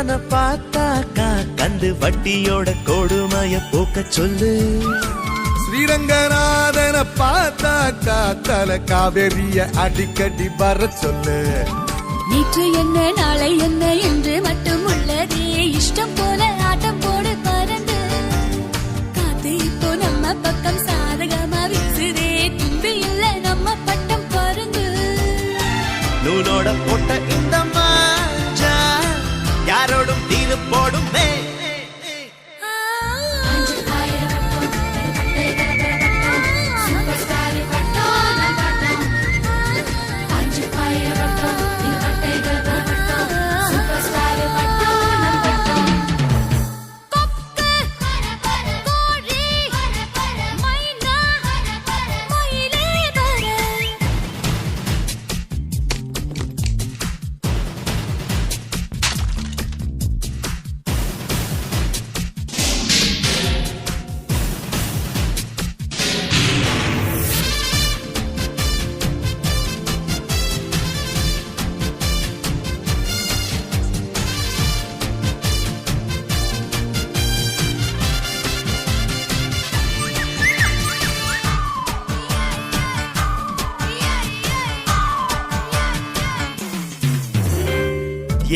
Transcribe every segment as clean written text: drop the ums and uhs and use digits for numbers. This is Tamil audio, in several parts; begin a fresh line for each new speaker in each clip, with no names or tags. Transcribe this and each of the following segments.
உன்னை பார்த்தாக்கா கந்து வட்டியோட கொடுமைய போக்க சொல்லு.
ஸ்ரீரங்கநாதனை பார்த்தாக்கா தல காவேரிய அடிக்கடி வர சொல்லு.
நேற்று என்ன நாளை என்ன என்று மட்டும் உள்ளதே இஷ்டம் போல ஆட்டம் போடு பறந்து. காத்து இப்போ நம்ம பக்கம் சாதகமா வீசுதே தும்பி இல்ல நம்ம பட்டம் பறந்து.
நூலோட போட்ட இந்த மாஞ்சா யாரோடும் தீது போடுமே.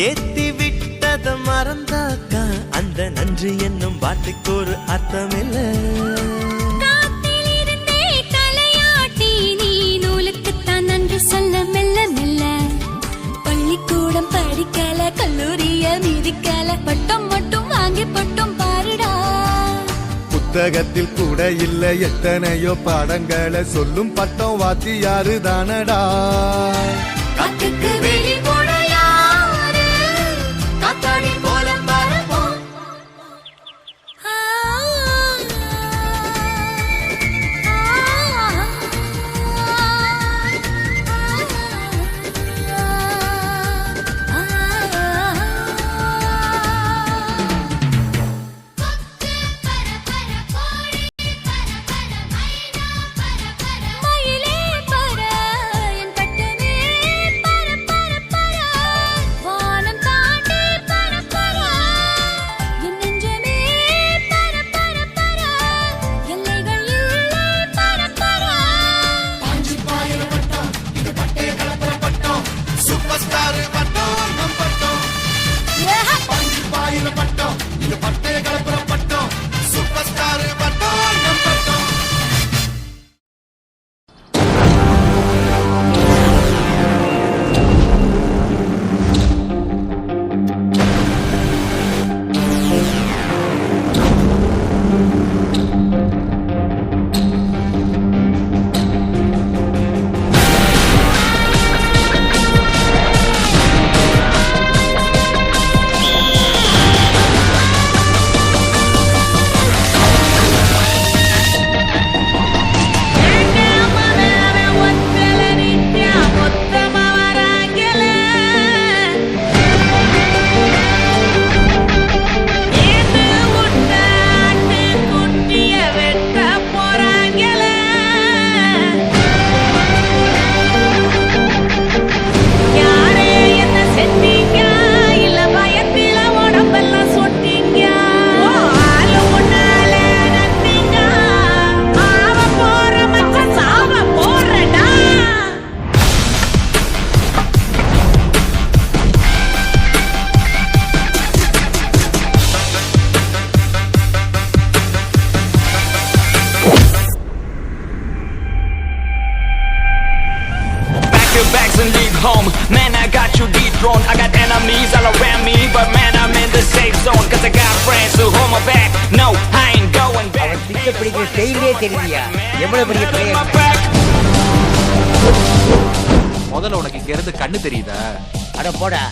ஏத்தி விட்டத மறந்தாக்கா அந்த நன்றி என்னும் வார்த்தைக்கு ஒரு அர்த்தம் இல்ல.
காத்திலிருந்தே தலையாட்டி நீ நூலுக்குத்தான் நன்றி சொல்ல மெல்ல மெல்ல. பள்ளிக்கூடம் படிக்கல கல்லூரிய மிதிக்கல பட்டம் மட்டும் வாங்கி பட்டம் பாருடா.
புத்தகத்தில் கூட இல்ல எத்தனையோ பாடங்களை சொல்லும் பட்டம் வாத்தியாரு தானடா.
காத்துக்கு வெளி போட யாரு காத்தாடி போல பரப்போம்.
and leave home. Man, I got you dethroned. I got enemies all around me, but man, I'm in the safe zone. Cause I got friends who hold my back. No, I ain't going back.
பிடிக்கிற ஸ்டைலே தெரியலையா? எவ்வளவு பெரிய பிளேயர்.
முதல்ல உனக்கு இங்க இருந்து கண்ணு தெரியுதா?
அட போடா.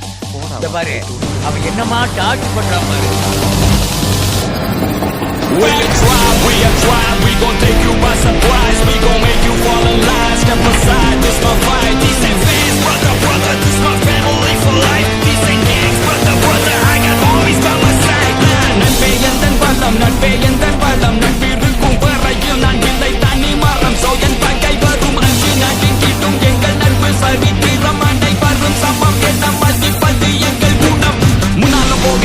இந்த பாரு. அவன் என்னமா டார்ச் பண்றான் பாரு.
We are trying, we gon' take you by surprise. We gon' make you fall in line. Step aside, this my fight. These ain't fans, brother, this my family for life. These ain't gangs, brother, I got homies by my side. நட்பே எந்தன் பலம், நட்பே எந்தன் பலம். நட்பிருக்கும் வரையில் நான் இல்லை தனி மரம். So என் பகை வரும் அஞ்சு நாட்டின் கிட்டும் எங்கள் நட்பு சரித்திரம் அண்டை வரும் சமம் என்ன மதிப்பது எங்கள் குணம். முன்னாலும் போக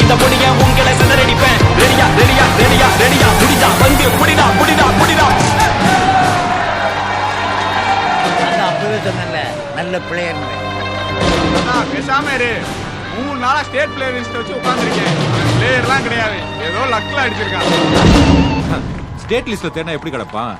இந்த முடிய உங்களை சிதறடிப்பேன். ரெடியா ரெடியா ரெடியா ரெடியா புடிடா வந்து புடிடா புடிடா புடிடா.
அதான் அப்பவே சொன்னேன்ல, நல்ல பிளேயர்.
பேசாம இரு. 3 நாளா ஸ்டேட் பிளேயர் லிஸ்ட் வச்சு உட்கார்ந்திருக்கேன். பிளேயர்லாம் கிடையாது, ஏதோ லக்ல அடிச்சிருக்கான்.
ஸ்டேட் லிஸ்ட்ல தேனா எப்படி கிடப்பான்?